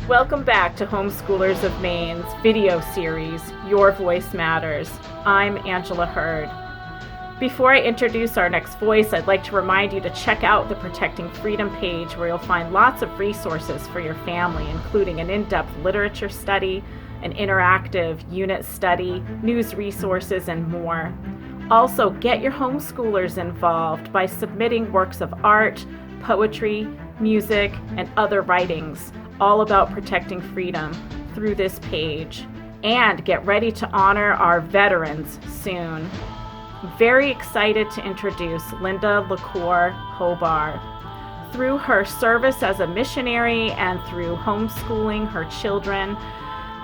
Welcome back to Homeschoolers of Maine's video series, Your Voice Matters. I'm Angela Hurd. Before I introduce our next voice, I'd like to remind you to check out the Protecting Freedom page, where you'll find lots of resources for your family, including an in-depth literature study, an interactive unit study, news resources, and more. Also, get your homeschoolers involved by submitting works of art, poetry, music, and other writings, all about protecting freedom, through this page. And get ready to honor our veterans soon. Very excited to introduce Linda LaCour Hobar. Through her service as a missionary and through homeschooling her children,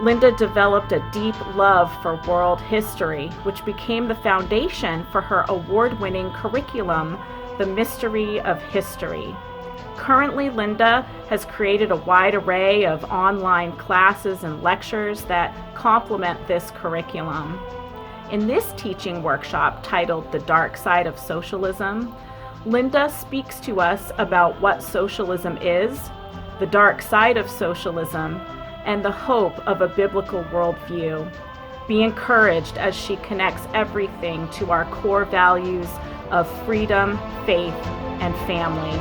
Linda developed a deep love for world history, which became the foundation for her award-winning curriculum, The Mystery of History. Currently, Linda has created a wide array of online classes and lectures that complement this curriculum. In this teaching workshop titled The Dark Side of Socialism, Linda speaks to us about what socialism is, the dark side of socialism, and the hope of a biblical worldview. Be encouraged as she connects everything to our core values of freedom, faith, and family.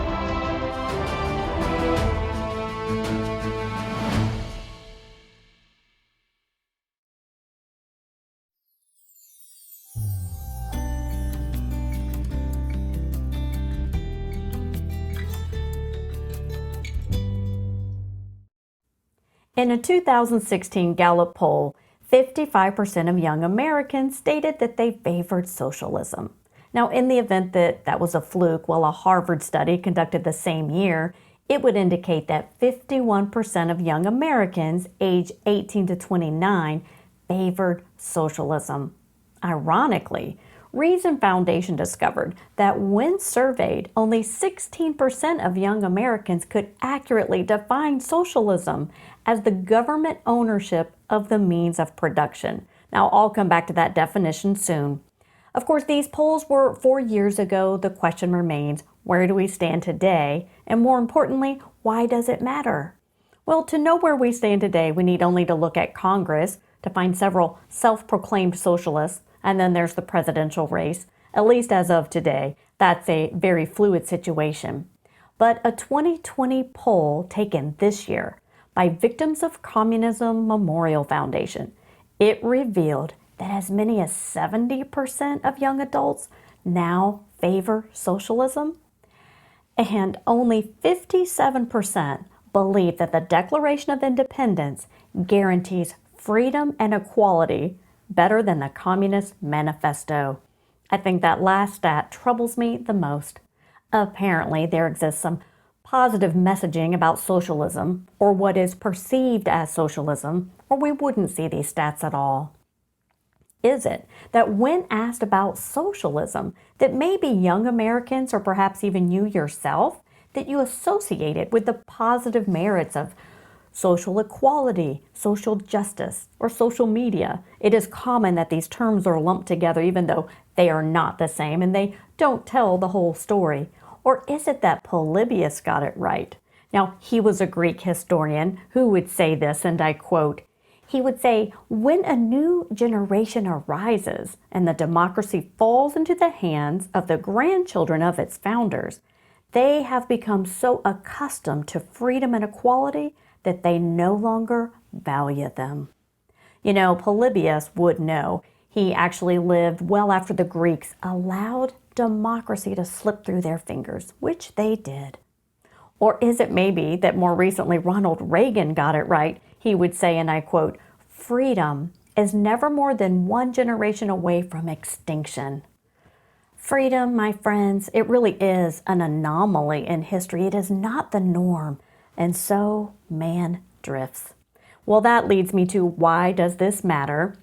In a 2016 Gallup poll, 55% of young Americans stated that they favored socialism. Now, in the event that that was a fluke, while a Harvard study conducted the same year, it would indicate that 51% of young Americans aged 18 to 29 favored socialism. Ironically, Reason Foundation discovered that when surveyed, only 16% of young Americans could accurately define socialism as the government ownership of the means of production. Now, I'll come back to that definition soon. Of course, these polls were 4 years ago. The question remains, where do we stand today? And more importantly, why does it matter? Well, to know where we stand today, we need only to look at Congress to find several self-proclaimed socialists, and then there's the presidential race. At least as of today, that's a very fluid situation. But a 2020 poll taken this year by Victims of Communism Memorial Foundation, it revealed that as many as 70% of young adults now favor socialism, and only 57% believe that the Declaration of Independence guarantees freedom and equality better than the Communist Manifesto. I think that last stat troubles me the most. Apparently, there exists some positive messaging about socialism, or what is perceived as socialism, or we wouldn't see these stats at all. Is it that when asked about socialism, that maybe young Americans, or perhaps even you yourself, that you associate it with the positive merits of social equality, social justice, or social media? It is common that these terms are lumped together even though they are not the same and they don't tell the whole story. Or is it that Polybius got it right? Now, he was a Greek historian who would say this, and I quote, he would say, when a new generation arises and the democracy falls into the hands of the grandchildren of its founders, they have become so accustomed to freedom and equality that they no longer value them. You know, Polybius would know. He actually lived well after the Greeks allowed democracy to slip through their fingers, which they did. Or is it maybe that more recently Ronald Reagan got it right? He would say, and I quote, freedom is never more than one generation away from extinction. Freedom, my friends, it really is an anomaly in history. It is not the norm. And so man drifts. Well, that leads me to, why does this matter?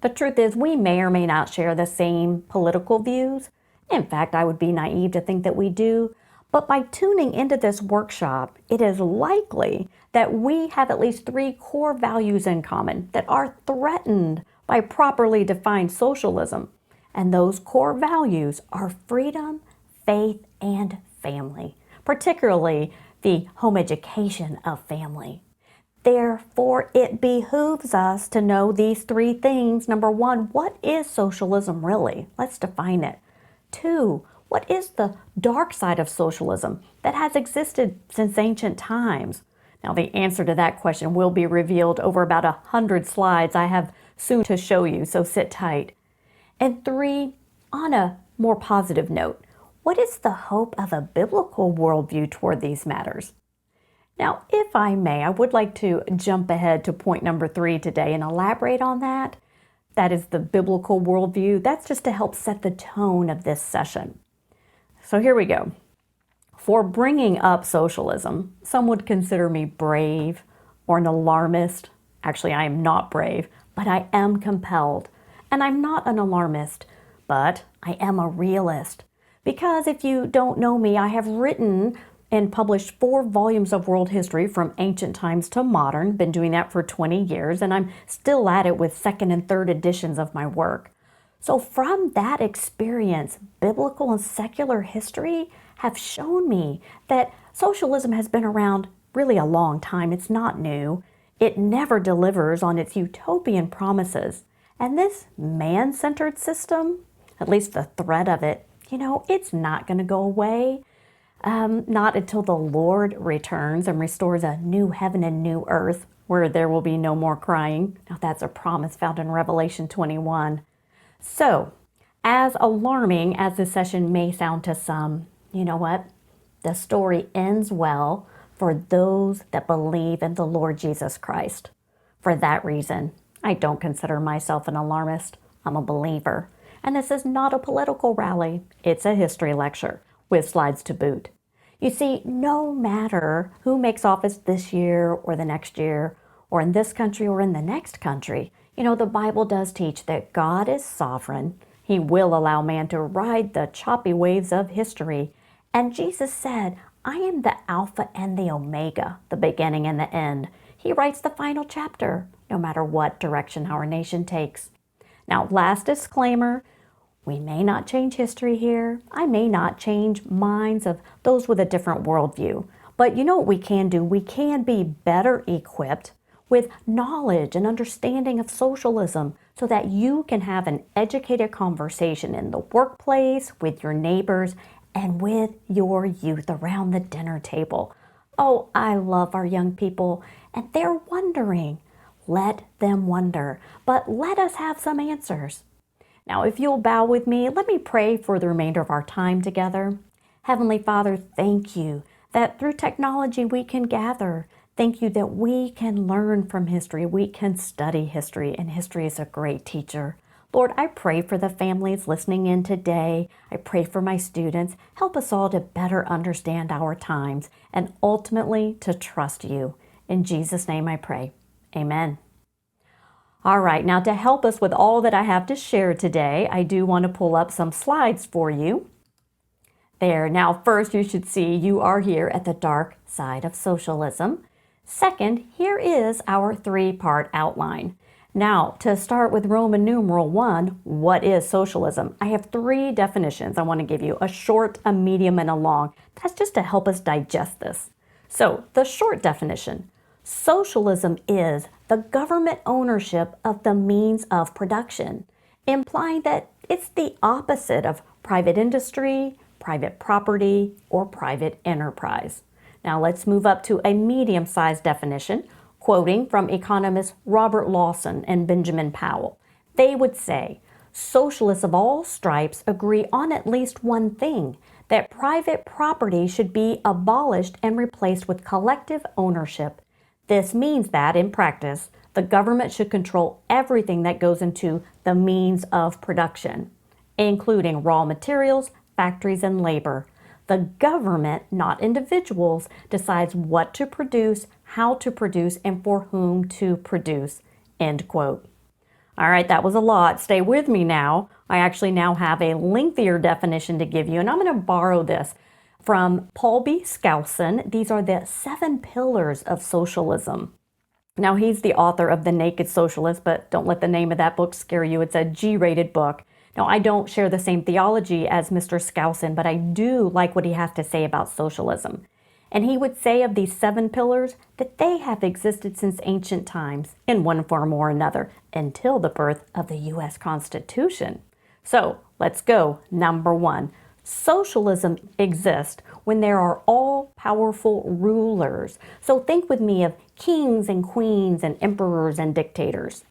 The truth is, we may or may not share the same political views. In fact, I would be naive to think that we do. But by tuning into this workshop, it is likely that we have at least 3 core values in common that are threatened by properly defined socialism. And those core values are freedom, faith, and family, particularly the home education of family. Therefore, it behooves us to know these three things. Number one, what is socialism really? Let's define it. Two, what is the dark side of socialism that has existed since ancient times? Now, the answer to that question will be revealed over about 100 slides I have soon to show you, so sit tight. And three, on a more positive note, what is the hope of a biblical worldview toward these matters? Now, if I may, I would like to jump ahead to point number 3 today and elaborate on that. That is the biblical worldview. That's just to help set the tone of this session. So here we go. For bringing up socialism, some would consider me brave or an alarmist. Actually, I am not brave, but I am compelled. And I'm not an alarmist, but I am a realist. Because if you don't know me, I have written and published 4 volumes of world history from ancient times to modern. Been doing that for 20 years, and I'm still at it with second and third editions of my work. So from that experience, biblical and secular history have shown me that socialism has been around really a long time. It's not new. It never delivers on its utopian promises. And this man-centered system, at least the threat of it, it's not going to go away. Not until the Lord returns and restores a new heaven and new earth where there will be no more crying. Now that's a promise found in Revelation 21. So, as alarming as this session may sound to some, you know what? The story ends well for those that believe in the Lord Jesus Christ. For that reason, I don't consider myself an alarmist. I'm a believer. And this is not a political rally. It's a history lecture with slides to boot. You see, no matter who makes office this year or the next year, or in this country or in the next country, the Bible does teach that God is sovereign. He will allow man to ride the choppy waves of history. And Jesus said, I am the Alpha and the Omega, the beginning and the end. He writes the final chapter, no matter what direction our nation takes. Now, last disclaimer, we may not change history here. I may not change minds of those with a different worldview. But you know what we can do? We can be better equipped with knowledge and understanding of socialism so that you can have an educated conversation in the workplace, with your neighbors, and with your youth around the dinner table. Oh, I love our young people, and they're wondering. Let them wonder, but let us have some answers. Now, if you'll bow with me, let me pray for the remainder of our time together. Heavenly Father, thank you that through technology we can gather. Thank you that we can learn from history. We can study history, and history is a great teacher. Lord, I pray for the families listening in today. I pray for my students. Help us all to better understand our times and ultimately to trust you. In Jesus' name I pray. Amen. All right, now to help us with all that I have to share today, I do want to pull up some slides for you. There, now first you should see you are here at the dark side of socialism. Second, here is our 3-part outline. Now, to start with Roman numeral 1, what is socialism? I have 3 definitions I want to give you, a short, a medium, and a long. That's just to help us digest this. So, the short definition. Socialism is the government ownership of the means of production, implying that it's the opposite of private industry, private property, or private enterprise. Now let's move up to a medium-sized definition, quoting from economists Robert Lawson and Benjamin Powell. They would say, socialists of all stripes agree on at least one thing, that private property should be abolished and replaced with collective ownership. This means that, in practice, the government should control everything that goes into the means of production, including raw materials, factories, and labor. The government, not individuals, decides what to produce, how to produce, and for whom to produce. End quote. All right, that was a lot. Stay with me now. I actually now have a lengthier definition to give you, and I'm going to borrow this from Paul B. Skousen. These are the 7 pillars of socialism. Now, he's the author of The Naked Socialist, but don't let the name of that book scare you. It's a G-rated book. Now, I don't share the same theology as Mr. Skousen, but I do like what he has to say about socialism. And he would say of these 7 pillars that they have existed since ancient times in one form or another until the birth of the U.S. Constitution. So let's go. Number 1, socialism exists when there are all-powerful rulers. So think with me of kings and queens and emperors and dictators.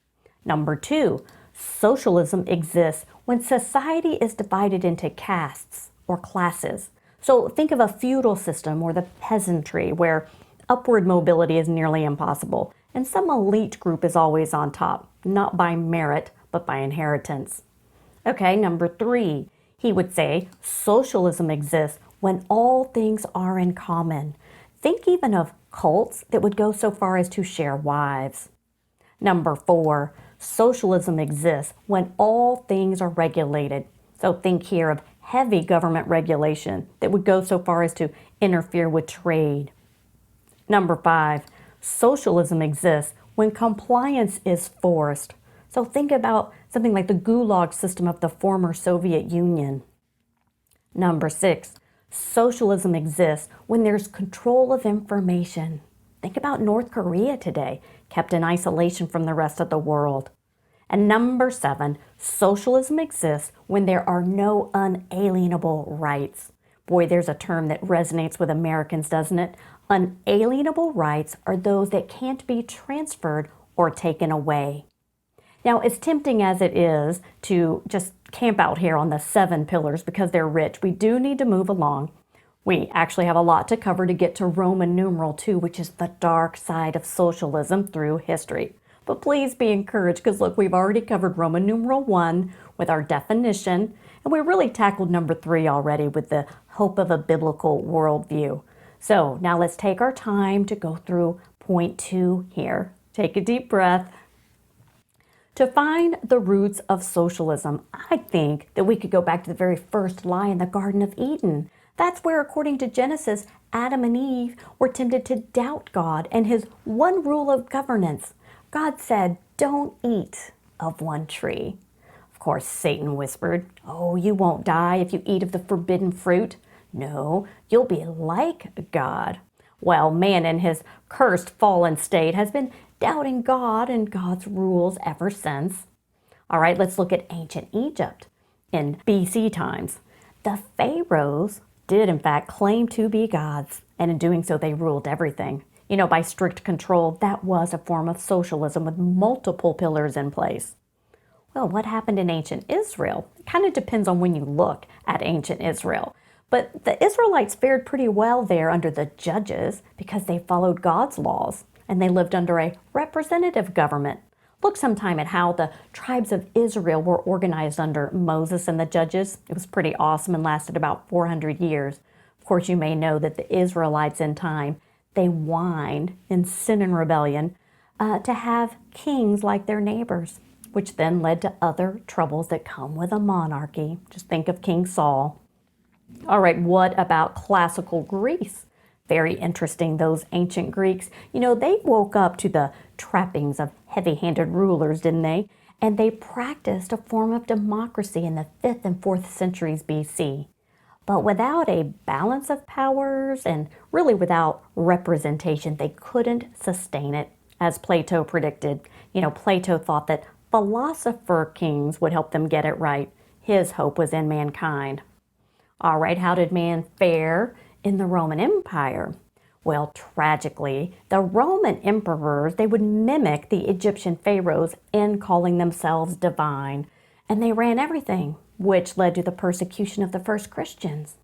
Number 2, socialism exists when society is divided into castes or classes. So think of a feudal system or the peasantry where upward mobility is nearly impossible and some elite group is always on top, not by merit, but by inheritance. Okay, number 3, he would say socialism exists when all things are in common. Think even of cults that would go so far as to share wives. Number 4, socialism exists when all things are regulated. So think here of heavy government regulation that would go so far as to interfere with trade. Number 5, socialism exists when compliance is forced. So think about something like the Gulag system of the former Soviet Union. Number 6, socialism exists when there's control of information. Think about North Korea today, kept in isolation from the rest of the world. And number 7, socialism exists when there are no unalienable rights. Boy, there's a term that resonates with Americans, doesn't it? Unalienable rights are those that can't be transferred or taken away. Now, as tempting as it is to just camp out here on the 7 pillars because they're rich, we do need to move along. We actually have a lot to cover to get to Roman numeral 2, which is the dark side of socialism through history. But please be encouraged because look, we've already covered Roman numeral 1 with our definition, and we really tackled number 3 already with the hope of a biblical worldview. So now let's take our time to go through point 2 here. Take a deep breath. To find the roots of socialism, I think that we could go back to the very first lie in the Garden of Eden. That's where, according to Genesis, Adam and Eve were tempted to doubt God and his one rule of governance. God said, "Don't eat of one tree." Of course, Satan whispered, "Oh, you won't die if you eat of the forbidden fruit. No, you'll be like God." Well, man in his cursed fallen state has been doubting God and God's rules ever since. All right, let's look at ancient Egypt in BC times. The pharaohs did in fact claim to be gods, and in doing so they ruled everything. By strict control, that was a form of socialism with multiple pillars in place. Well, what happened in ancient Israel? It kind of depends on when you look at ancient Israel. But the Israelites fared pretty well there under the judges because they followed God's laws and they lived under a representative government. Look sometime at how the tribes of Israel were organized under Moses and the judges. It was pretty awesome and lasted about 400 years. Of course, you may know that the Israelites in time, they whined in sin and rebellion to have kings like their neighbors, which then led to other troubles that come with a monarchy. Just think of King Saul. All right, what about classical Greece? Very interesting, those ancient Greeks. They woke up to the trappings of heavy-handed rulers, didn't they? And they practiced a form of democracy in the 5th and 4th centuries BC. But without a balance of powers and really without representation, they couldn't sustain it, as Plato predicted. Plato thought that philosopher kings would help them get it right. His hope was in mankind. All right, how did man fare in the Roman Empire? Well, tragically, the Roman emperors, they would mimic the Egyptian pharaohs in calling themselves divine, and they ran everything, which led to the persecution of the first Christians.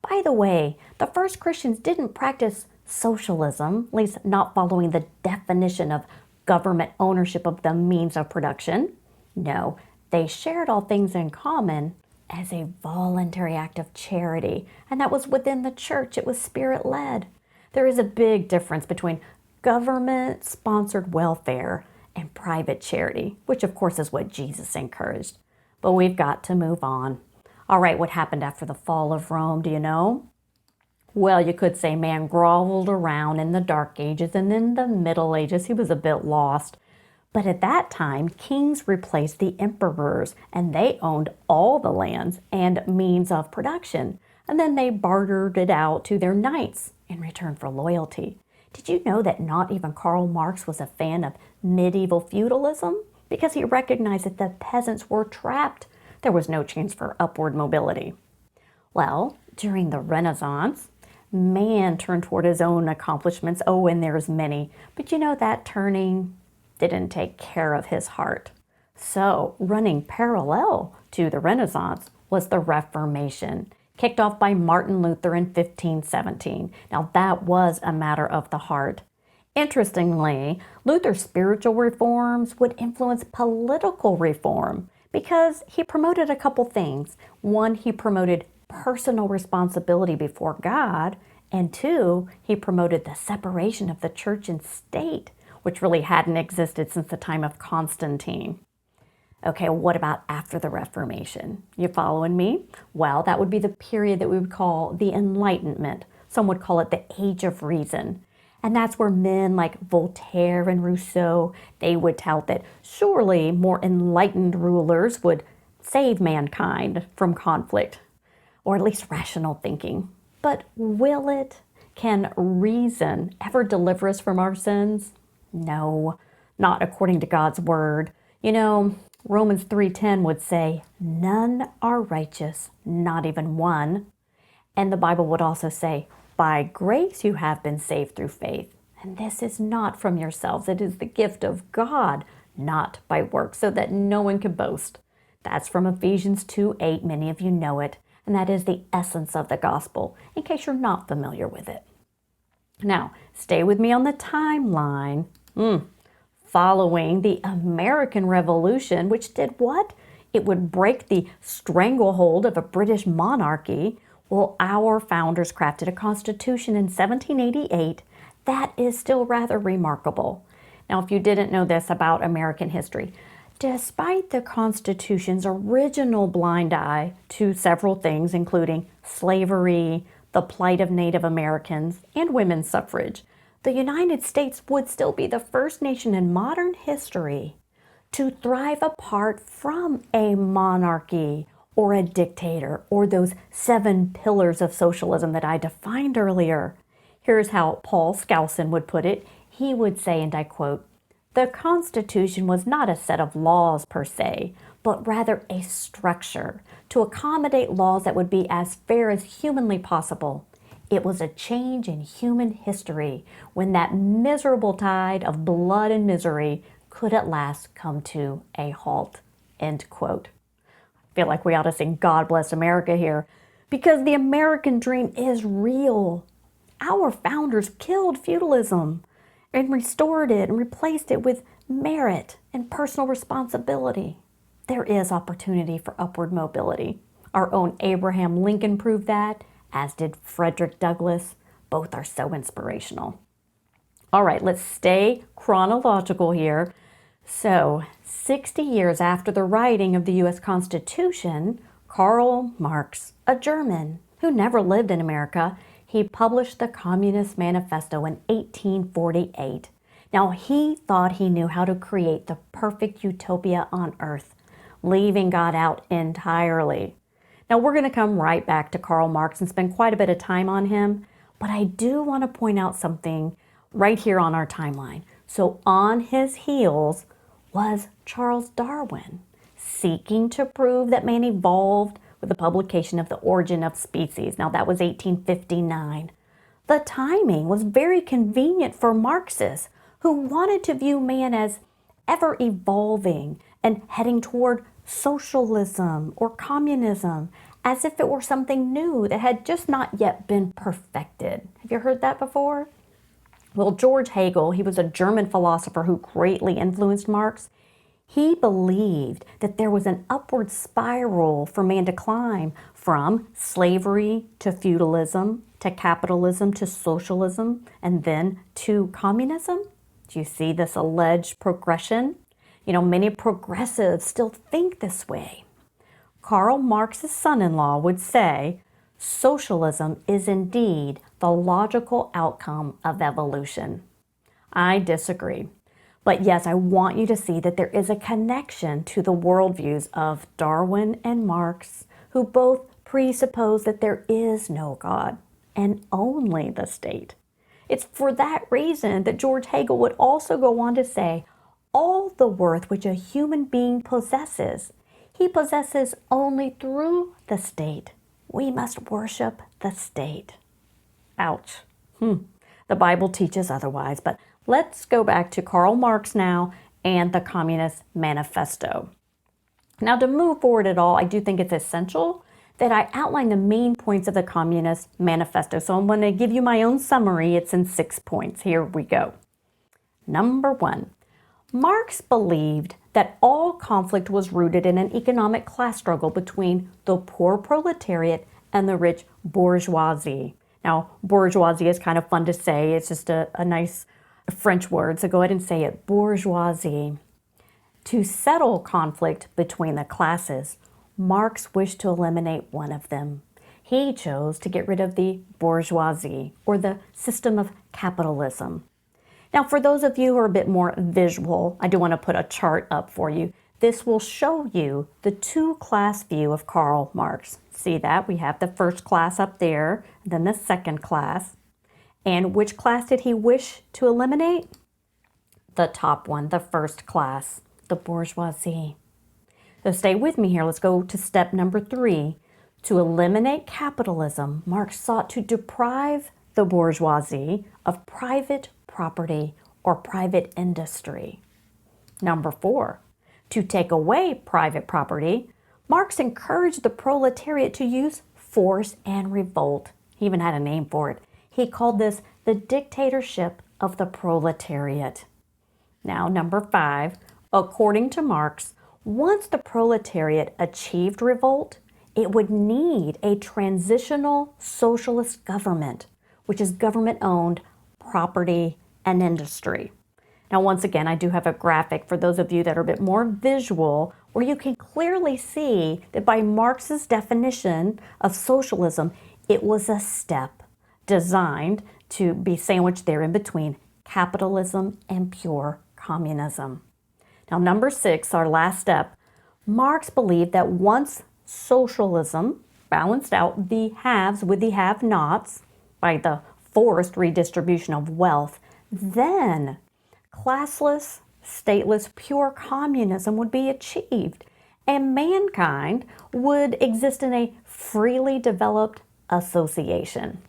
By the way, the first Christians didn't practice socialism, at least not following the definition of government ownership of the means of production. No, they shared all things in common as a voluntary act of charity, and that was within the church. It was spirit-led. There is a big difference between government-sponsored welfare and private charity, which of course is what Jesus encouraged. But we've got to move on. All right, what happened after the fall of Rome, do you know? Well, you could say man groveled around in the Dark Ages, and in the Middle Ages he was a bit lost. But at that time, kings replaced the emperors, and they owned all the lands and means of production. and then they bartered it out to their knights in return for loyalty. Did you know that not even Karl Marx was a fan of medieval feudalism? Because he recognized that the peasants were trapped. There was no chance for upward mobility. Well, during the Renaissance, man turned toward his own accomplishments. Oh, and there's many. But you know, that turning didn't take care of his heart. So, running parallel to the Renaissance was the Reformation, kicked off by Martin Luther in 1517. Now, that was a matter of the heart. Interestingly, Luther's spiritual reforms would influence political reform because he promoted a couple things. One, he promoted personal responsibility before God, and two, he promoted the separation of the church and state, which really hadn't existed since the time of Constantine. Okay, what about after the Reformation? You following me? Well, that would be the period that we would call the Enlightenment. Some would call it the Age of Reason. And that's where men like Voltaire and Rousseau, they would tout that surely more enlightened rulers would save mankind from conflict, or at least rational thinking. But will it? Can reason ever deliver us from our sins? No, not according to God's word. You know, Romans 3:10 would say, none are righteous, not even one. And the Bible would also say, by grace you have been saved through faith. And this is not from yourselves. It is the gift of God, not by works, so that no one can boast. That's from Ephesians 2:8. Many of you know it. And that is the essence of the gospel, in case you're not familiar with it. Now, stay with me on the timeline. Following the American Revolution, which did what? It would break the stranglehold of a British monarchy. Well, our founders crafted a constitution in 1788 that is still rather remarkable. Now, if you didn't know this about American history, despite the Constitution's original blind eye to several things, including slavery, the plight of Native Americans, and women's suffrage, the United States would still be the first nation in modern history to thrive apart from a monarchy or a dictator or those 7 pillars of socialism that I defined earlier. Here's how Paul Skousen would put it. He would say, and I quote, "The Constitution was not a set of laws per se, but rather a structure to accommodate laws that would be as fair as humanly possible. It was a change in human history when that miserable tide of blood and misery could at last come to a halt." End quote. I feel like we ought to sing God Bless America here, because the American dream is real. Our founders killed feudalism and restored it and replaced it with merit and personal responsibility. There is opportunity for upward mobility. Our own Abraham Lincoln proved that, as did Frederick Douglass. Both are so inspirational. All right, let's stay chronological here. So, 60 years after the writing of the U.S. Constitution, Karl Marx, a German who never lived in America, he published the Communist Manifesto in 1848. Now, he thought he knew how to create the perfect utopia on earth, leaving God out entirely. Now, we're going to come right back to Karl Marx and spend quite a bit of time on him, but I do want to point out something right here on our timeline. So, on his heels was Charles Darwin, seeking to prove that man evolved with the publication of The Origin of Species. Now, that was 1859. The timing was very convenient for Marxists who wanted to view man as ever evolving and heading toward socialism or communism, as if it were something new that had just not yet been perfected. Have you heard that before? Well, George Hegel, he was a German philosopher who greatly influenced Marx. He believed that there was an upward spiral for man to climb from slavery to feudalism, to capitalism, to socialism, and then to communism. Do you see this alleged progression? You know, many progressives still think this way. Karl Marx's son-in-law would say, socialism is indeed the logical outcome of evolution. I disagree. But yes, I want you to see that there is a connection to the worldviews of Darwin and Marx, who both presuppose that there is no God and only the state. It's for that reason that George Hegel would also go on to say, all the worth which a human being possesses, he possesses only through the state. We must worship the state. Ouch. The Bible teaches otherwise, but let's go back to Karl Marx now and the Communist Manifesto. Now, to move forward at all, I do think it's essential that I outline the main points of the Communist Manifesto. So I'm going to give you my own summary. It's in 6 points. Here we go. Number 1, Marx believed that all conflict was rooted in an economic class struggle between the poor proletariat and the rich bourgeoisie. Now, bourgeoisie is kind of fun to say. It's just a nice French word, so go ahead and say it, bourgeoisie. To settle conflict between the classes, Marx wished to eliminate one of them. He chose to get rid of the bourgeoisie, or the system of capitalism. Now, for those of you who are a bit more visual, I do want to put a chart up for you. This will show you the two-class view of Karl Marx. See that? We have the first class up there, then the second class. And which class did he wish to eliminate? The top one, the first class, the bourgeoisie. So stay with me here. Let's go to step number 3. To eliminate capitalism, Marx sought to deprive the bourgeoisie of private property or private industry. Number 4, to take away private property, Marx encouraged the proletariat to use force and revolt. He even had a name for it. He called this the dictatorship of the proletariat. Now, number 5, according to Marx, once the proletariat achieved revolt, it would need a transitional socialist government, which is government-owned property and industry. Now, once again, I do have a graphic for those of you that are a bit more visual, where you can clearly see that by Marx's definition of socialism, it was a step designed to be sandwiched there in between capitalism and pure communism. Now, number 6, our last step, Marx believed that once socialism balanced out the haves with the have-nots by the forced redistribution of wealth, then classless, stateless, pure communism would be achieved, and mankind would exist in a freely developed association.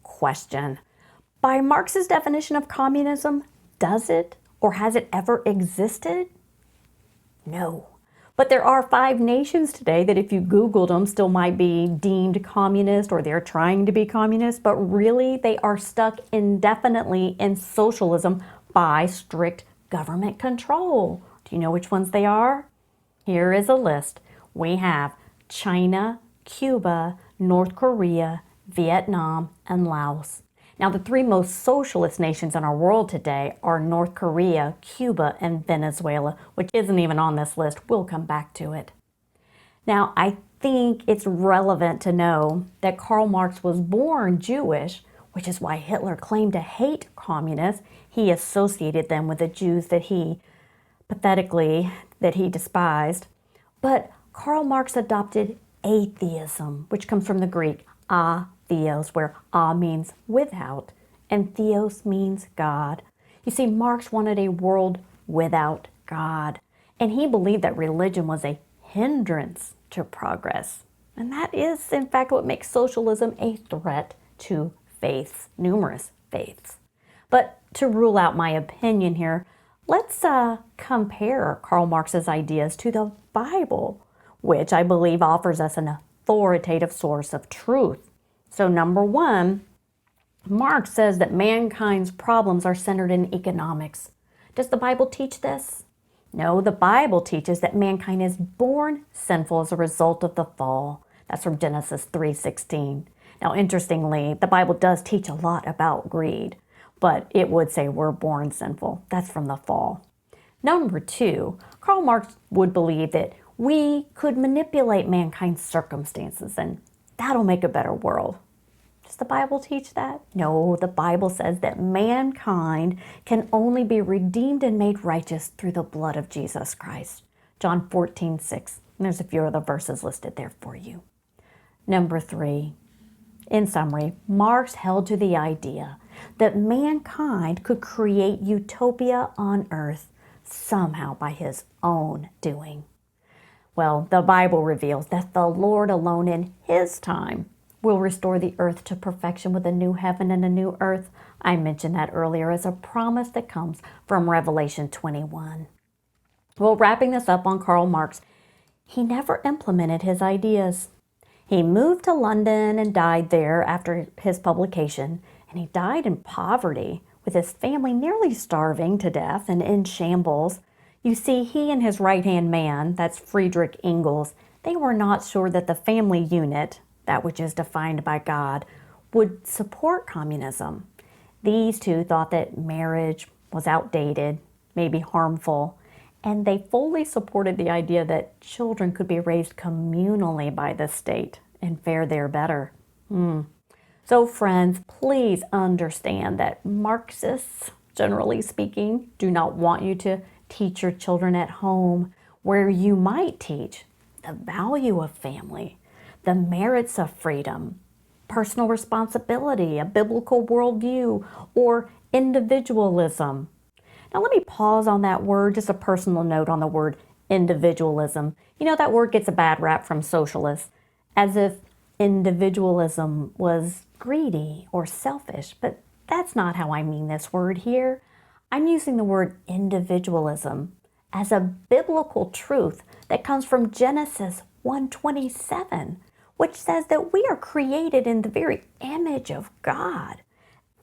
Question: by Marx's definition of communism, does it or has it ever existed? No. But there are 5 nations today that if you Googled them still might be deemed communist, or they're trying to be communist, but really they are stuck indefinitely in socialism by strict government control. Do you know which ones they are? Here is a list. We have China, Cuba, North Korea, Vietnam, and Laos. Now, the 3 most socialist nations in our world today are North Korea, Cuba, and Venezuela, which isn't even on this list. We'll come back to it. Now, I think it's relevant to know that Karl Marx was born Jewish, which is why Hitler claimed to hate communists. He associated them with the Jews that he despised. But Karl Marx adopted atheism, which comes from the Greek theos, where means without, and theos means God. You see, Marx wanted a world without God, and he believed that religion was a hindrance to progress. And that is, in fact, what makes socialism a threat to faiths, numerous faiths. But to rule out my opinion here, let's compare Karl Marx's ideas to the Bible, which I believe offers us an authoritative source of truth. So number 1, Marx says that mankind's problems are centered in economics. Does the Bible teach this? No, the Bible teaches that mankind is born sinful as a result of the fall. That's from Genesis 3:16. Now, interestingly, the Bible does teach a lot about greed, but it would say we're born sinful. That's from the fall. Number 2, Karl Marx would believe that we could manipulate mankind's circumstances, and that'll make a better world. Does the Bible teach that? No, the Bible says that mankind can only be redeemed and made righteous through the blood of Jesus Christ. John 14:6. And there's a few other verses listed there for you. Number 3. In summary, Marx held to the idea that mankind could create utopia on earth somehow by his own doing. Well, the Bible reveals that the Lord alone in his time will restore the earth to perfection with a new heaven and a new earth. I mentioned that earlier as a promise that comes from Revelation 21. Well, wrapping this up on Karl Marx, he never implemented his ideas. He moved to London and died there after his publication, and he died in poverty, with his family nearly starving to death and in shambles. You see, he and his right-hand man, that's Friedrich Engels, they were not sure that the family unit, that which is defined by God, would support communism. These two thought that marriage was outdated, maybe harmful, and they fully supported the idea that children could be raised communally by the state and fare there better. So friends, please understand that Marxists, generally speaking, do not want you to teach your children at home, where you might teach the value of family, the merits of freedom, personal responsibility, a biblical worldview, or individualism. Now let me pause on that word, just a personal note on the word individualism. You know, that word gets a bad rap from socialists, as if individualism was greedy or selfish, but that's not how I mean this word here. I'm using the word individualism as a biblical truth that comes from Genesis 1:27, which says that we are created in the very image of God.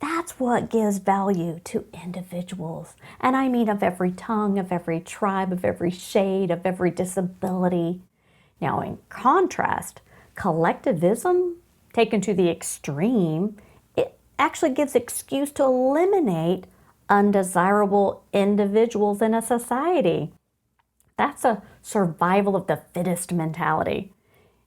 That's what gives value to individuals. And I mean of every tongue, of every tribe, of every shade, of every disability. Now, in contrast, collectivism, taken to the extreme, it actually gives excuse to eliminate undesirable individuals in a society. That's a survival of the fittest mentality.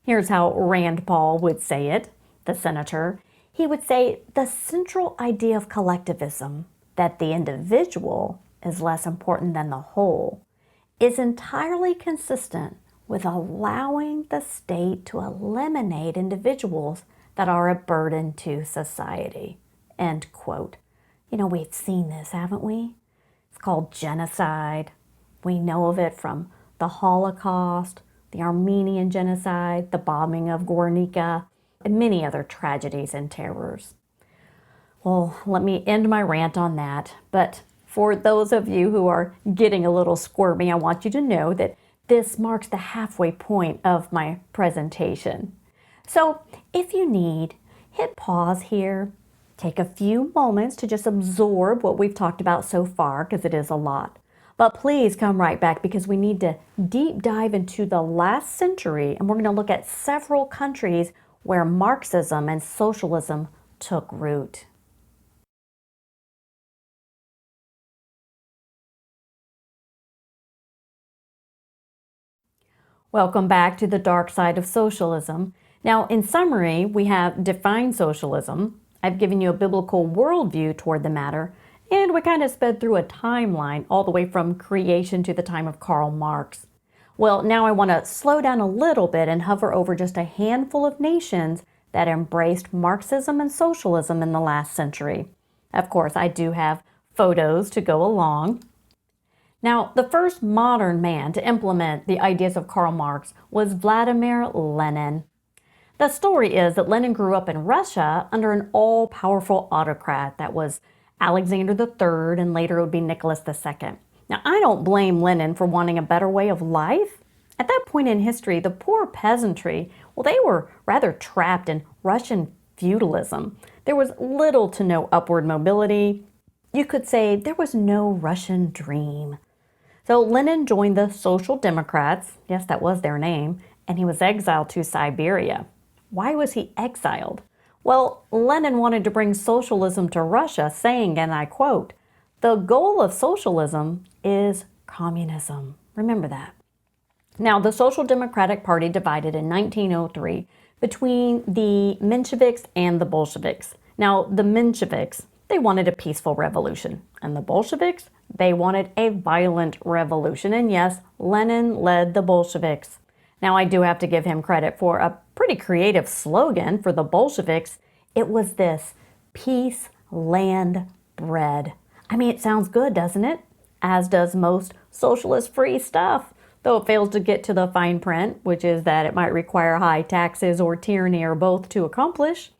Here's how Rand Paul would say it, the senator. He would say the central idea of collectivism, that the individual is less important than the whole, is entirely consistent with allowing the state to eliminate individuals that are a burden to society. End quote. You know, we've seen this, haven't we? It's called genocide. We know of it from the Holocaust, the Armenian genocide, the bombing of Guernica, and many other tragedies and terrors. Well, let me end my rant on that. But for those of you who are getting a little squirmy, I want you to know that this marks the halfway point of my presentation. So if you need, hit pause here. Take a few moments to just absorb what we've talked about so far, because it is a lot. But please come right back, because we need to deep dive into the last century, and we're going to look at several countries where Marxism and socialism took root. Welcome back to the dark side of socialism. Now, in summary, we have defined socialism. I've given you a biblical worldview toward the matter, and we kind of sped through a timeline all the way from creation to the time of Karl Marx. Well, now I want to slow down a little bit and hover over just a handful of nations that embraced Marxism and socialism in the last century. Of course, I do have photos to go along. Now, the first modern man to implement the ideas of Karl Marx was Vladimir Lenin. The story is that Lenin grew up in Russia under an all-powerful autocrat that was Alexander III, and later it would be Nicholas II. Now, I don't blame Lenin for wanting a better way of life. At that point in history, the poor peasantry, well, they were rather trapped in Russian feudalism. There was little to no upward mobility. You could say there was no Russian dream. So Lenin joined the Social Democrats, yes, that was their name, and he was exiled to Siberia. Why was he exiled? Well, Lenin wanted to bring socialism to Russia, saying, and I quote, "The goal of socialism is communism." Remember that. Now, the Social Democratic Party divided in 1903 between the Mensheviks and the Bolsheviks. Now, the Mensheviks, they wanted a peaceful revolution, and the Bolsheviks, they wanted a violent revolution. And yes, Lenin led the Bolsheviks. Now, I do have to give him credit for a pretty creative slogan for the Bolsheviks. It was this: peace, land, bread. I mean, it sounds good, doesn't it? As does most socialist free stuff, though it fails to get to the fine print, which is that it might require high taxes or tyranny or both to accomplish.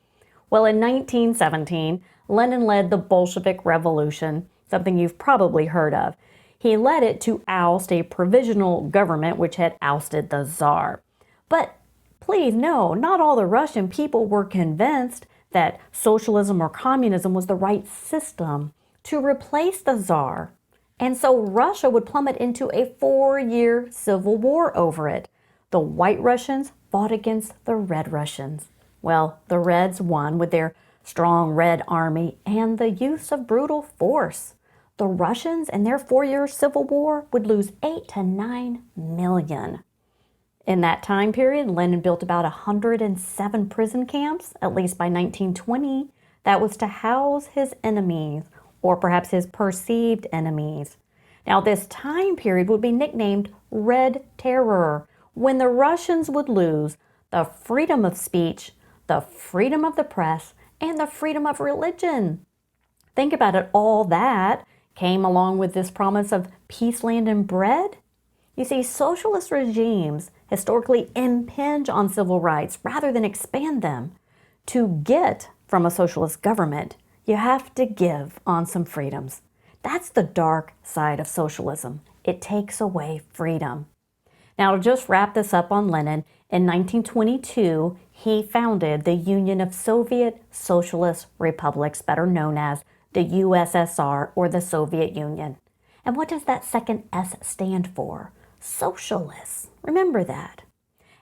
Well, in 1917, Lenin led the Bolshevik Revolution, something you've probably heard of. He led it to oust a provisional government which had ousted the Tsar. But please, no, not all the Russian people were convinced that socialism or communism was the right system to replace the Tsar. And so Russia would plummet into a 4-year civil war over it. The White Russians fought against the Red Russians. Well, the Reds won with their strong Red Army and the use of brutal force. The Russians in their 4-year civil war would lose 8 to 9 million. In that time period, Lenin built about 107 prison camps, at least by 1920. That was to house his enemies, or perhaps his perceived enemies. Now, this time period would be nicknamed Red Terror, when the Russians would lose the freedom of speech, the freedom of the press, and the freedom of religion. Think about it, all that came along with this promise of peace, land, and bread. You see, socialist regimes historically impinge on civil rights rather than expand them. To get from a socialist government, you have to give on some freedoms. That's the dark side of socialism. It takes away freedom. Now, to just wrap this up on Lenin, in 1922, he founded the Union of Soviet Socialist Republics, better known as the USSR, or the Soviet Union. And what does that second S stand for? Socialists. Remember that.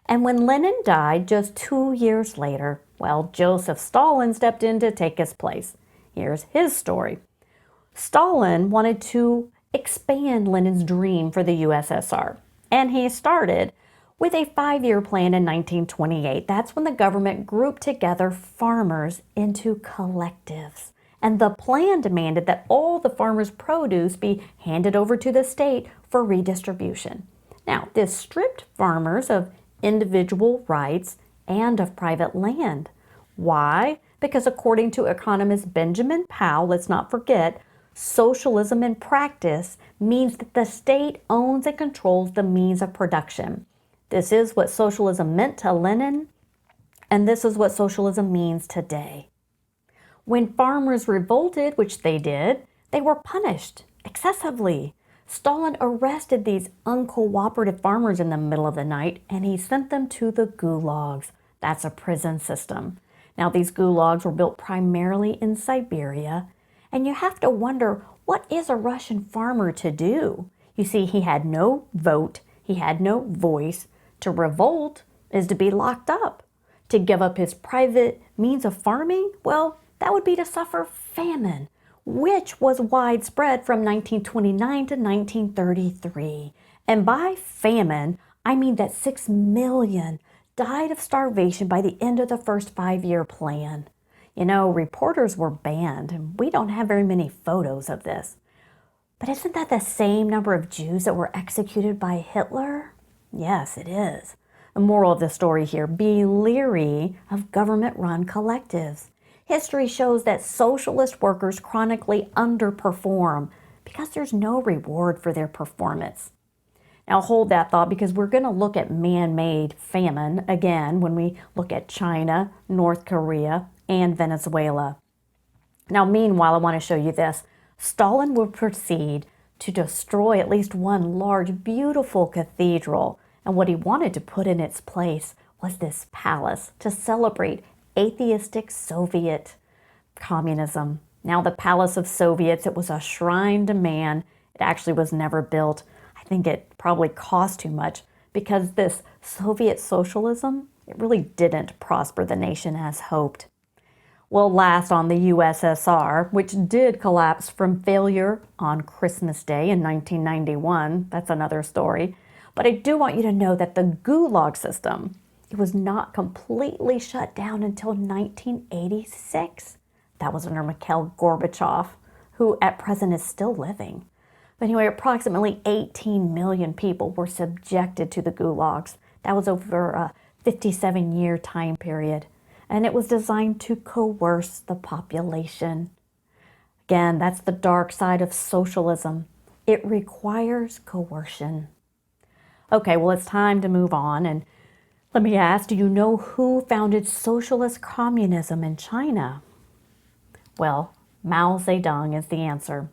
And when Lenin died just 2 years later, well, Joseph Stalin stepped in to take his place. Here's his story. Stalin wanted to expand Lenin's dream for the USSR, and he started with a 5-year plan in 1928. That's when the government grouped together farmers into collectives. And the plan demanded that all the farmers' produce be handed over to the state for redistribution. Now, this stripped farmers of individual rights and of private land. Why? Because according to economist Benjamin Powell, let's not forget, socialism in practice means that the state owns and controls the means of production. This is what socialism meant to Lenin, and this is what socialism means today. When farmers revolted, which they did, they were punished excessively. Stalin arrested these uncooperative farmers in the middle of the night, and he sent them to the gulags. That's a prison system. Now, these gulags were built primarily in Siberia, and you have to wonder, what is a Russian farmer to do? You see, he had no vote, he had no voice. To revolt is to be locked up. To give up his private means of farming, well, that would be to suffer famine, which was widespread from 1929 to 1933. And by famine, I mean that 6 million died of starvation by the end of the first 5-year plan. You know, reporters were banned, and we don't have very many photos of this. But isn't that the same number of Jews that were executed by Hitler? Yes, it is. The moral of the story here, be leery of government-run collectives. History shows that socialist workers chronically underperform because there's no reward for their performance. Now hold that thought, because we're going to look at man-made famine again when we look at China, North Korea, and Venezuela. Now meanwhile, I want to show you this. Stalin would proceed to destroy at least one large, beautiful cathedral, and what he wanted to put in its place was this palace to celebrate atheistic Soviet communism. Now, the Palace of Soviets, it was a shrine to man. It actually was never built. I think it probably cost too much, because this Soviet socialism, it really didn't prosper the nation as hoped. Well, last on the USSR, which did collapse from failure on Christmas Day in 1991. That's another story. But I do want you to know that the Gulag system, it was not completely shut down until 1986. That was under Mikhail Gorbachev, who at present is still living. But anyway, approximately 18 million people were subjected to the gulags. That was over a 57-year time period, and it was designed to coerce the population. Again, that's the dark side of socialism. It requires coercion. Okay, well, it's time to move on, and let me ask, do you know who founded socialist communism in China? Well, Mao Zedong is the answer.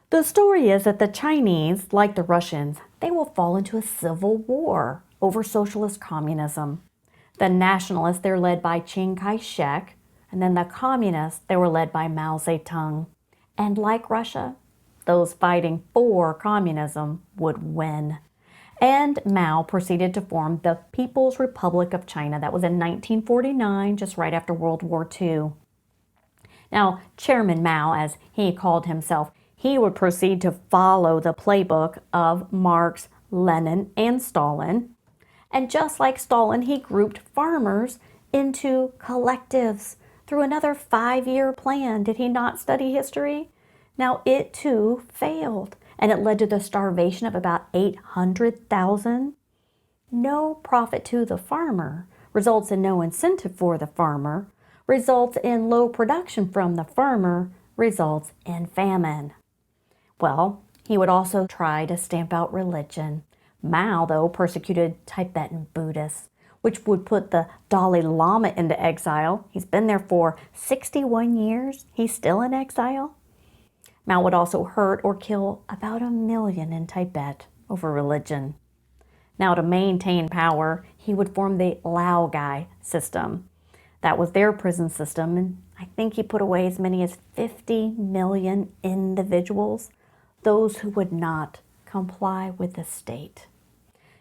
The story is that the Chinese, like the Russians, they will fall into a civil war over socialist communism. The nationalists, they're led by Chiang Kai-shek, and then the communists, they were led by Mao Zedong. And like Russia, those fighting for communism would win. And Mao proceeded to form the People's Republic of China. That was in 1949, just right after World War II. Now, Chairman Mao, as he called himself, he would proceed to follow the playbook of Marx, Lenin, and Stalin. And just like Stalin, he grouped farmers into collectives through another 5-year plan. Did he not study history? Now, it too failed, and it led to the starvation of about 800,000. No profit to the farmer results in no incentive for the farmer, results in low production from the farmer, results in famine. Well, he would also try to stamp out religion. Mao, though, persecuted Tibetan Buddhists, which would put the Dalai Lama into exile. He's been there for 61 years. He's still in exile. Mao would also hurt or kill about 1 million in Tibet over religion. Now, to maintain power, he would form the Laogai system. That was their prison system, and I think he put away as many as 50 million individuals, those who would not comply with the state.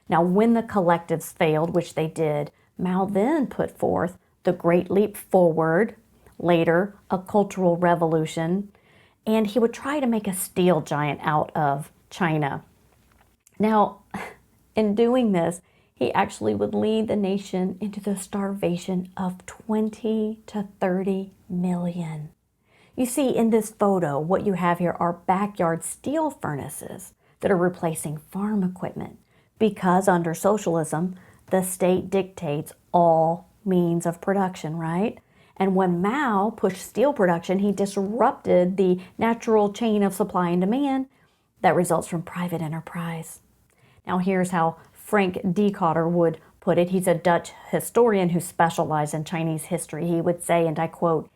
Now, when the collectives failed, which they did, Mao then put forth the Great Leap Forward, later a Cultural Revolution, and he would try to make a steel giant out of China. Now, in doing this, he actually would lead the nation into the starvation of 20 to 30 million. You see, in this photo, what you have here are backyard steel furnaces that are replacing farm equipment, because under socialism, the state dictates all means of production, right? And when Mao pushed steel production, he disrupted the natural chain of supply and demand that results from private enterprise. Now, here's how Frank Decotter would put it. He's a Dutch historian who specialized in Chinese history. He would say, and I quote,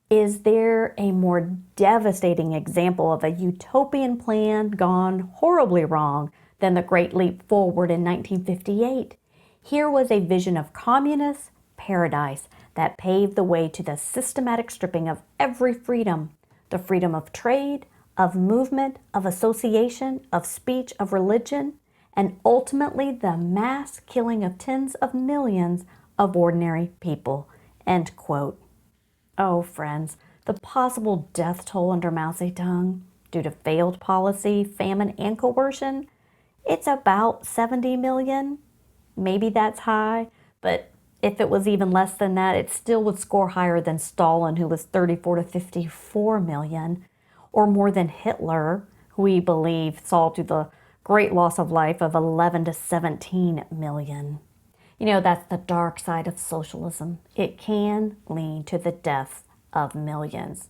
"Is there a more devastating example of a utopian plan gone horribly wrong than the Great Leap Forward in 1958? Here was a vision of communist paradise that paved the way to the systematic stripping of every freedom, the freedom of trade, of movement, of association, of speech, of religion, and ultimately the mass killing of tens of millions of ordinary people." End quote. Oh, friends, the possible death toll under Mao Zedong due to failed policy, famine, and coercion, it's about 70 million. Maybe that's high, but if it was even less than that, it still would score higher than Stalin, who was 34 to 54 million, or more than Hitler, who we believe saw through the great loss of life of 11 to 17 million. You know, that's the dark side of socialism. It can lead to the death of millions.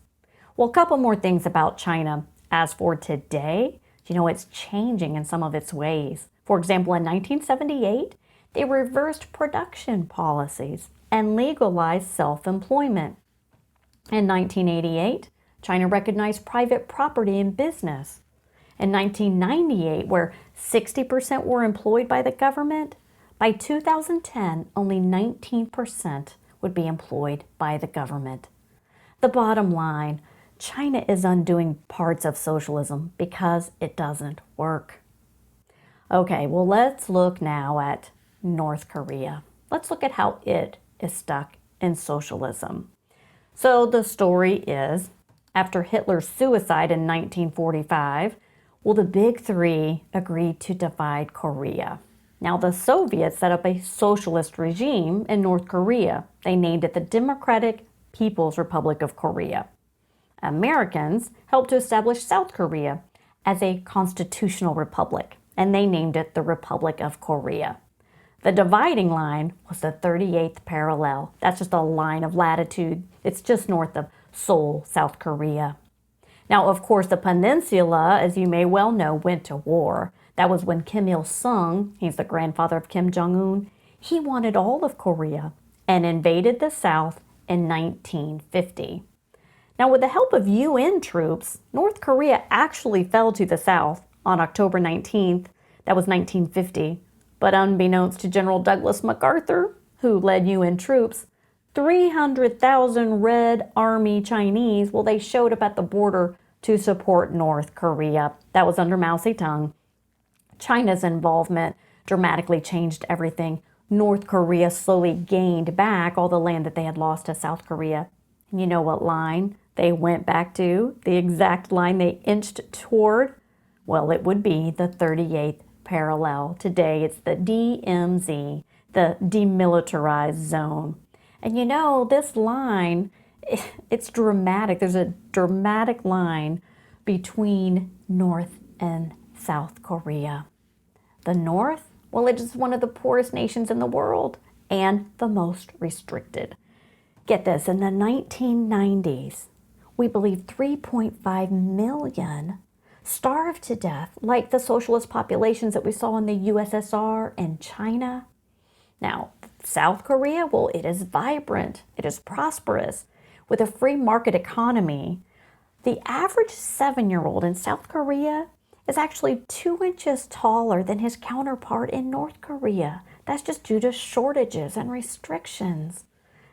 Well, a couple more things about China. As for today, you know, it's changing in some of its ways. For example, in 1978, they reversed production policies and legalized self-employment. In 1988, China recognized private property in business. In 1998, where 60% were employed by the government, by 2010, only 19% would be employed by the government. The bottom line, China is undoing parts of socialism because it doesn't work. Okay, well, let's look now at North Korea. Let's look at how it is stuck in socialism. So the story is, after Hitler's suicide in 1945, well, the Big Three agreed to divide Korea. Now, the Soviets set up a socialist regime in North Korea. They named it the Democratic People's Republic of Korea. Americans helped to establish South Korea as a constitutional republic, and they named it the Republic of Korea. The dividing line was the 38th parallel. That's just a line of latitude. It's just north of Seoul, South Korea. Now, of course, the peninsula, as you may well know, went to war. That was when Kim Il-sung, he's the grandfather of Kim Jong-un, he wanted all of Korea and invaded the South in 1950. Now, with the help of UN troops, North Korea actually fell to the South on October 19th. That was 1950. But unbeknownst to General Douglas MacArthur, who led UN troops, 300,000 Red Army Chinese, well, they showed up at the border to support North Korea. That was under Mao Zedong. China's involvement dramatically changed everything. North Korea slowly gained back all the land that they had lost to South Korea. And you know what line they went back to? The exact line they inched toward? Well, it would be the 38th parallel. Today, it's the DMZ, the Demilitarized Zone. And you know, this line, it's dramatic. There's a dramatic line between North and South Korea. The North, well, it is one of the poorest nations in the world and the most restricted. Get this, in the 1990s, we believe 3.5 million starved to death, like the socialist populations that we saw in the USSR and China. Now, South Korea, well, it is vibrant, it is prosperous. With a free market economy, the average 7-year-old in South Korea is actually 2 inches taller than his counterpart in North Korea. That's just due to shortages and restrictions.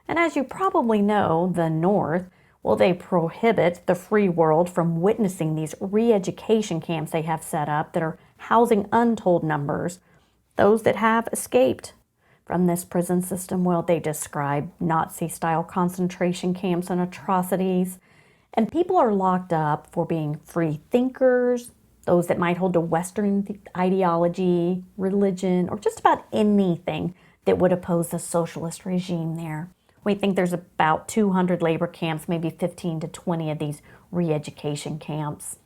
And as you probably know, the North, well, they prohibit the free world from witnessing these re-education camps they have set up that are housing untold numbers. Those that have escaped from this prison system, well, they describe Nazi-style concentration camps and atrocities. And people are locked up for being free thinkers, those that might hold to Western ideology, religion, or just about anything that would oppose the socialist regime there. We think there's about 200 labor camps, maybe 15 to 20 of these re-education camps.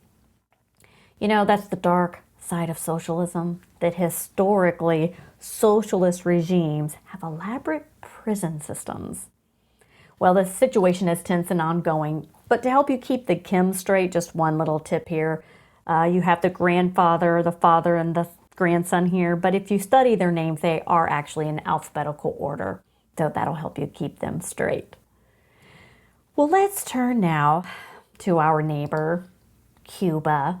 You know, that's the dark side of socialism, that historically socialist regimes have elaborate prison systems. Well, the situation is tense and ongoing, but to help you keep the Kim straight, just one little tip here. You have the grandfather, the father, and the grandson here, but if you study their names, they are actually in alphabetical order. So that'll help you keep them straight. Well, let's turn now to our neighbor, Cuba.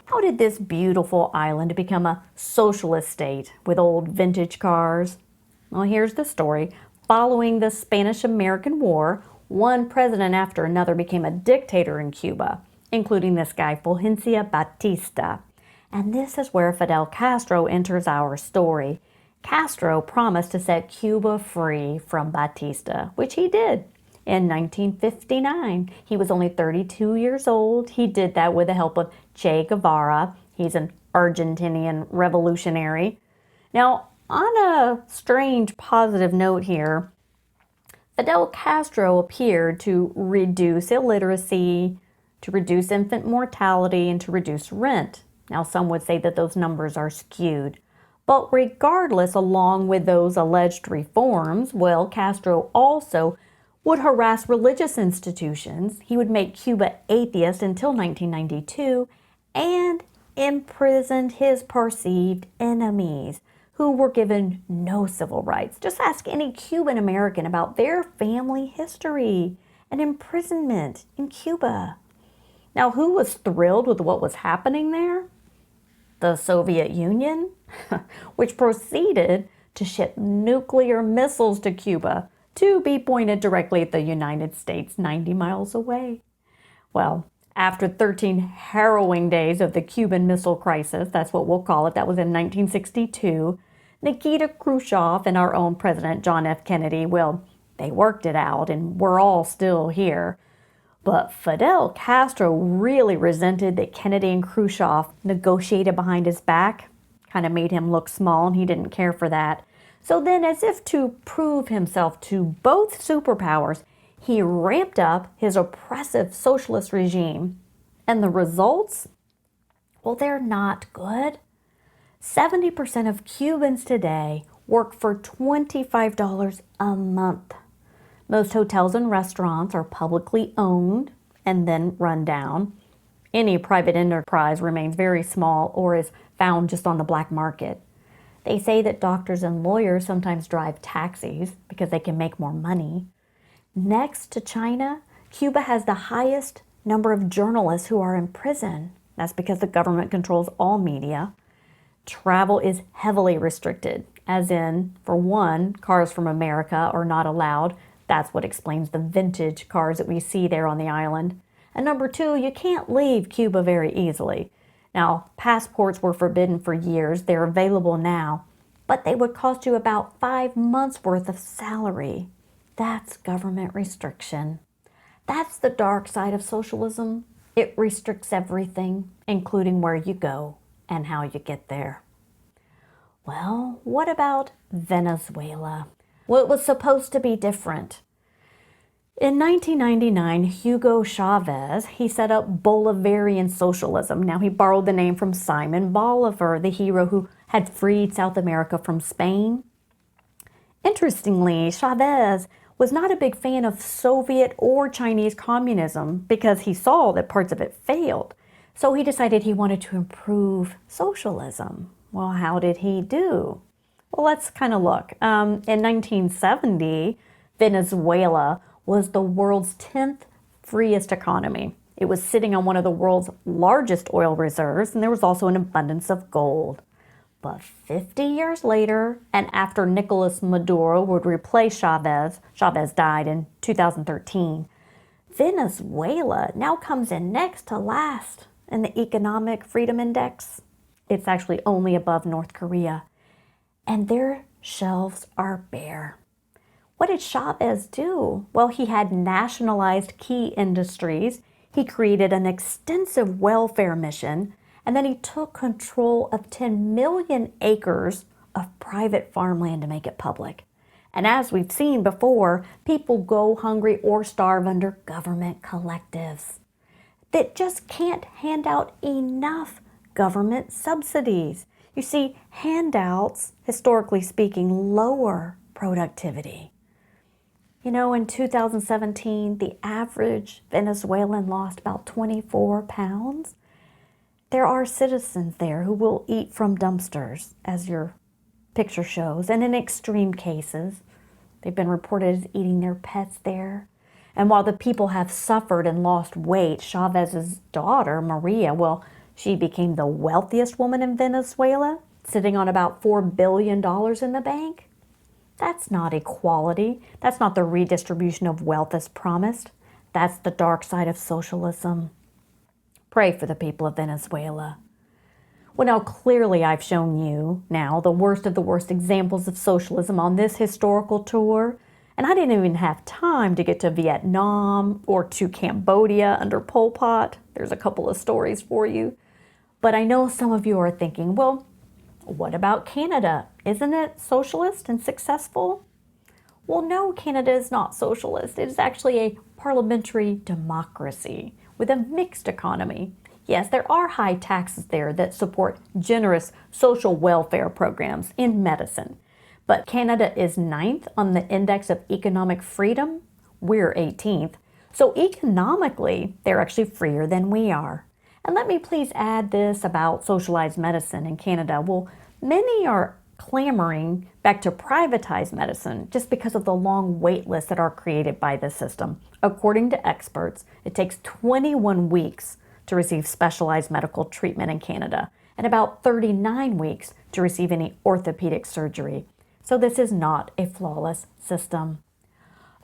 How did this beautiful island become a socialist state with old vintage cars? Well, here's the story. Following the Spanish-American War, one president after another became a dictator in Cuba, including this guy, Fulgencio Batista. And this is where Fidel Castro enters our story. Castro promised to set Cuba free from Batista, which he did in 1959. He was only 32 years old. He did that with the help of Che Guevara. He's an Argentinian revolutionary. Now, on a strange positive note here, Fidel Castro appeared to reduce illiteracy, to reduce infant mortality, and to reduce rent. Now, some would say that those numbers are skewed. But regardless, along with those alleged reforms, well, Castro also would harass religious institutions. He would make Cuba atheist until 1992 and imprisoned his perceived enemies, who were given no civil rights. Just ask any Cuban American about their family history and imprisonment in Cuba. Now, who was thrilled with what was happening there? The Soviet Union, which proceeded to ship nuclear missiles to Cuba to be pointed directly at the United States 90 miles away. Well, after 13 harrowing days of the Cuban Missile Crisis, that's what we'll call it, that was in 1962, Nikita Khrushchev and our own President John F. Kennedy, well, they worked it out and we're all still here. But Fidel Castro really resented that Kennedy and Khrushchev negotiated behind his back. Kind of made him look small, and he didn't care for that. So then, as if to prove himself to both superpowers, he ramped up his oppressive socialist regime. And the results? Well, they're not good. 70% of Cubans today work for $25 a month. Most hotels and restaurants are publicly owned and then run down. Any private enterprise remains very small or is found just on the black market. They say that doctors and lawyers sometimes drive taxis because they can make more money. Next to China, Cuba has the highest number of journalists who are in prison. That's because the government controls all media. Travel is heavily restricted, as in, for one, cars from America are not allowed. That's what explains the vintage cars that we see there on the island. And number two, you can't leave Cuba very easily. Now, passports were forbidden for years. They're available now, but they would cost you about 5 months' worth of salary. That's government restriction. That's the dark side of socialism. It restricts everything, including where you go and how you get there. Well, what about Venezuela? Well, it was supposed to be different. In 1999, Hugo Chavez, he set up Bolivarian socialism. Now, he borrowed the name from Simon Bolivar, the hero who had freed South America from Spain. Interestingly, Chavez was not a big fan of Soviet or Chinese communism because he saw that parts of it failed. So he decided he wanted to improve socialism. Well, how did he do? Well, let's kind of look. In 1970, Venezuela was the world's 10th freest economy. It was sitting on one of the world's largest oil reserves, and there was also an abundance of gold. But 50 years later, and after Nicolas Maduro would replace Chavez died in 2013, Venezuela now comes in next to last in the Economic Freedom Index. It's actually only above North Korea. And their shelves are bare. What did Chavez do? Well, he had nationalized key industries. He created an extensive welfare mission, and then he took control of 10 million acres of private farmland to make it public. And as we've seen before, people go hungry or starve under government collectives that just can't hand out enough government subsidies. You see, handouts, historically speaking, lower productivity. You know, in 2017, the average Venezuelan lost about 24 pounds. There are citizens there who will eat from dumpsters, as your picture shows, and in extreme cases, they've been reported as eating their pets there. And while the people have suffered and lost weight, Chavez's daughter, Maria, well, she became the wealthiest woman in Venezuela, sitting on about $4 billion in the bank. That's not equality. That's not the redistribution of wealth as promised. That's the dark side of socialism. Pray for the people of Venezuela. Well, now clearly I've shown you now the worst of the worst examples of socialism on this historical tour. And I didn't even have time to get to Vietnam or to Cambodia under Pol Pot. There's a couple of stories for you. But I know some of you are thinking, well, what about Canada? Isn't it socialist and successful? Well, no, Canada is not socialist. It is actually a parliamentary democracy with a mixed economy. Yes, there are high taxes there that support generous social welfare programs in medicine. But Canada is 9th on the Index of Economic Freedom. We're 18th. So economically, they're actually freer than we are. And let me please add this about socialized medicine in Canada. Well, many are clamoring back to privatized medicine just because of the long wait lists that are created by this system. According to experts, it takes 21 weeks to receive specialized medical treatment in Canada and about 39 weeks to receive any orthopedic surgery. So this is not a flawless system.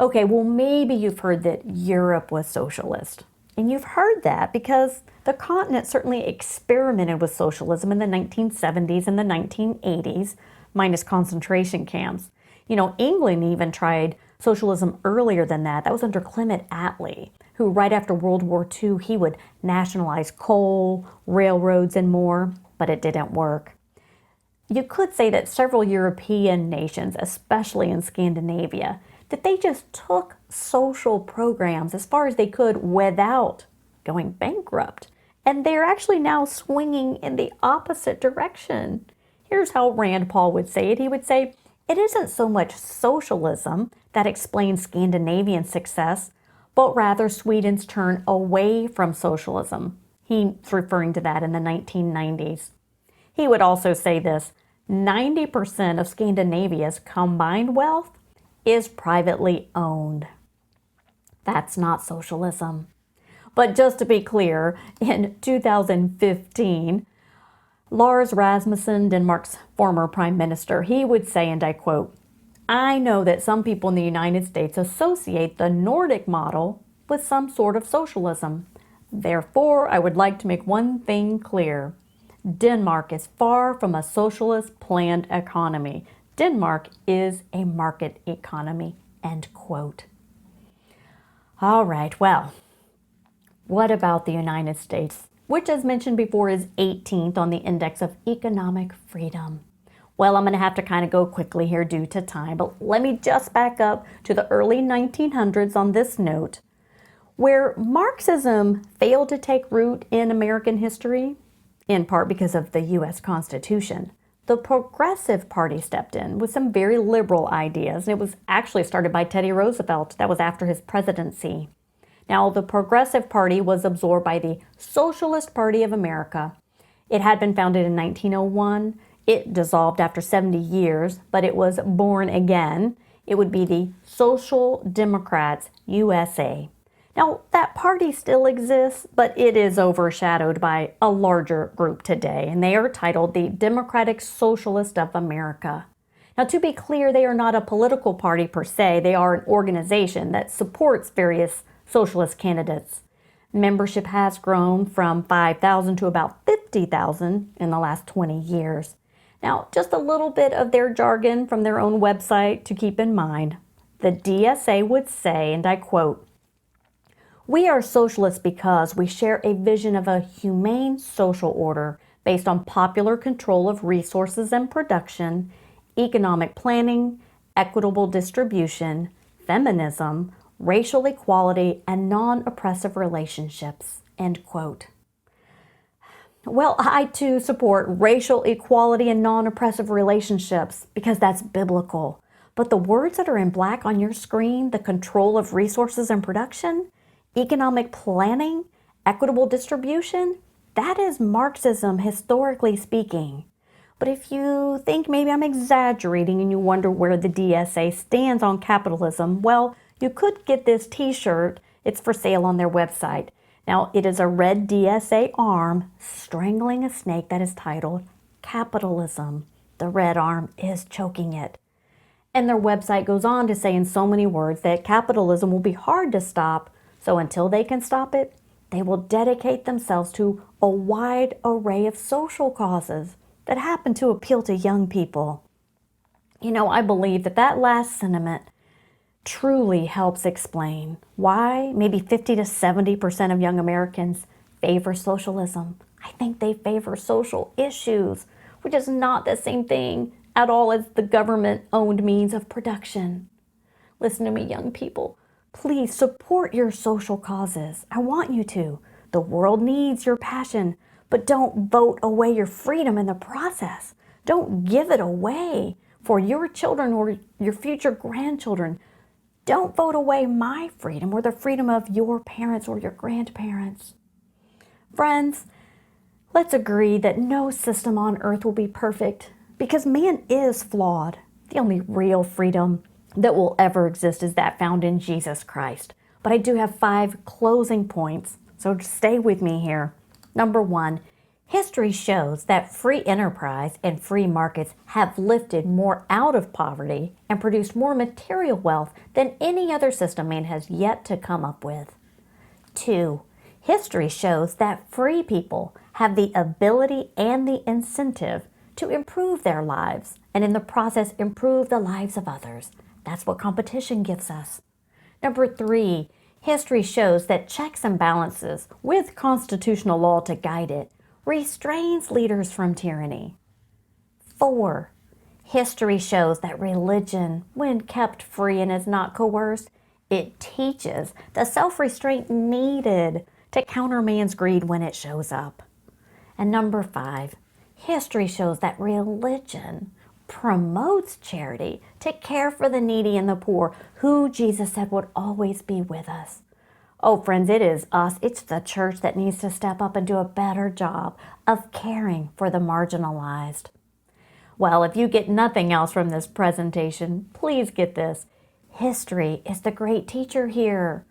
Okay, well, maybe you've heard that Europe was socialist. And you've heard that because the continent certainly experimented with socialism in the 1970s and the 1980s, minus concentration camps. You know, England even tried socialism earlier than that. That was under Clement Attlee, who right after World War II, he would nationalize coal, railroads, and more, but it didn't work. You could say that several European nations, especially in Scandinavia, that they just took social programs as far as they could without going bankrupt. And they're actually now swinging in the opposite direction. Here's how Rand Paul would say it. He would say, it isn't so much socialism that explains Scandinavian success, but rather Sweden's turn away from socialism. He's referring to that in the 1990s. He would also say this: 90% of Scandinavia's combined wealth is privately owned. That's not socialism. But just to be clear, in 2015, Lars Rasmussen, Denmark's former prime minister, he would say, and I quote, "I know that some people in the United States associate the Nordic model with some sort of socialism. Therefore, I would like to make one thing clear. Denmark is far from a socialist planned economy. Denmark is a market economy," end quote. All right, well, what about the United States, which, as mentioned before, is 18th on the Index of Economic Freedom? Well, I'm going to have to kind of go quickly here due to time, but let me just back up to the early 1900s on this note. Where Marxism failed to take root in American history, in part because of the U.S. Constitution, the Progressive Party stepped in with some very liberal ideas, and it was actually started by Teddy Roosevelt. That was after his presidency. Now, the Progressive Party was absorbed by the Socialist Party of America. It had been founded in 1901. It dissolved after 70 years, but it was born again. It would be the Social Democrats USA. Now, that party still exists, but it is overshadowed by a larger group today, and they are titled the Democratic Socialist of America. Now, to be clear, they are not a political party per se. They are an organization that supports various socialist candidates. Membership has grown from 5,000 to about 50,000 in the last 20 years. Now, just a little bit of their jargon from their own website to keep in mind. The DSA would say, and I quote, "We are socialists because we share a vision of a humane social order based on popular control of resources and production, economic planning, equitable distribution, feminism, racial equality, and non-oppressive relationships," end quote. Well, I too support racial equality and non-oppressive relationships because that's biblical. But the words that are in black on your screen, the control of resources and production, economic planning, equitable distribution, that is Marxism historically speaking. But if you think maybe I'm exaggerating and you wonder where the DSA stands on capitalism, well, you could get this t-shirt. It's for sale on their website. Now, it is a red DSA arm strangling a snake that is titled Capitalism. The red arm is choking it. And their website goes on to say in so many words that capitalism will be hard to stop, so until they can stop it, they will dedicate themselves to a wide array of social causes that happen to appeal to young people. You know, I believe that last sentiment truly helps explain why maybe 50 to 70% of young Americans favor socialism. I think they favor social issues, which is not the same thing at all as the government-owned means of production. Listen to me, young people. Please support your social causes. I want you to. The world needs your passion, but don't vote away your freedom in the process. Don't give it away for your children or your future grandchildren. Don't vote away my freedom or the freedom of your parents or your grandparents. Friends, let's agree that no system on earth will be perfect because man is flawed. The only real freedom that will ever exist is that found in Jesus Christ. But I do have 5 closing points, so stay with me here. Number 1, history shows that free enterprise and free markets have lifted more out of poverty and produced more material wealth than any other system man has yet to come up with. 2, history shows that free people have the ability and the incentive to improve their lives and in the process improve the lives of others. That's what competition gives us. Number 3, history shows that checks and balances with constitutional law to guide it restrains leaders from tyranny. 4, history shows that religion, when kept free and is not coerced, it teaches the self-restraint needed to counter man's greed when it shows up. And number 5, history shows that religion promotes charity, to care for the needy and the poor, who Jesus said would always be with us. Oh, friends, it is us. It's the church that needs to step up and do a better job of caring for the marginalized. Well, if you get nothing else from this presentation, please get this. History is the great teacher here.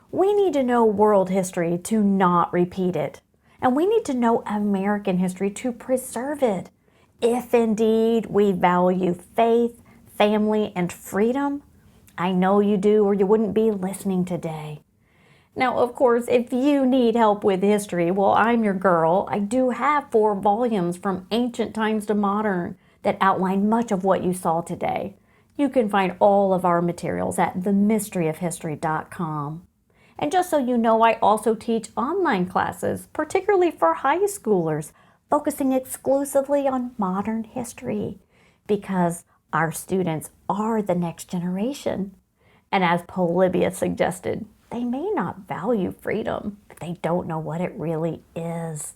We need to know world history to not repeat it. And we need to know American history to preserve it. If indeed we value faith, family, and freedom, I know you do, or you wouldn't be listening today. Now, of course, if you need help with history, well, I'm your girl. I do have 4 volumes from ancient times to modern that outline much of what you saw today. You can find all of our materials at themysteryofhistory.com. And just so you know, I also teach online classes, particularly for high schoolers, focusing exclusively on modern history, because our students are the next generation. And as Polybius suggested, they may not value freedom if they don't know what it really is.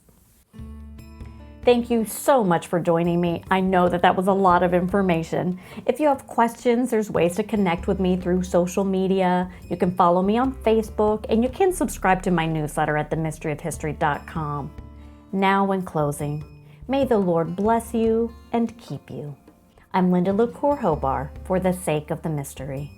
Thank you so much for joining me. I know that was a lot of information. If you have questions, there's ways to connect with me through social media. You can follow me on Facebook, and you can subscribe to my newsletter at themysteryofhistory.com. Now, in closing, may the Lord bless you and keep you. I'm Linda LaCour Hobar for the sake of the mystery.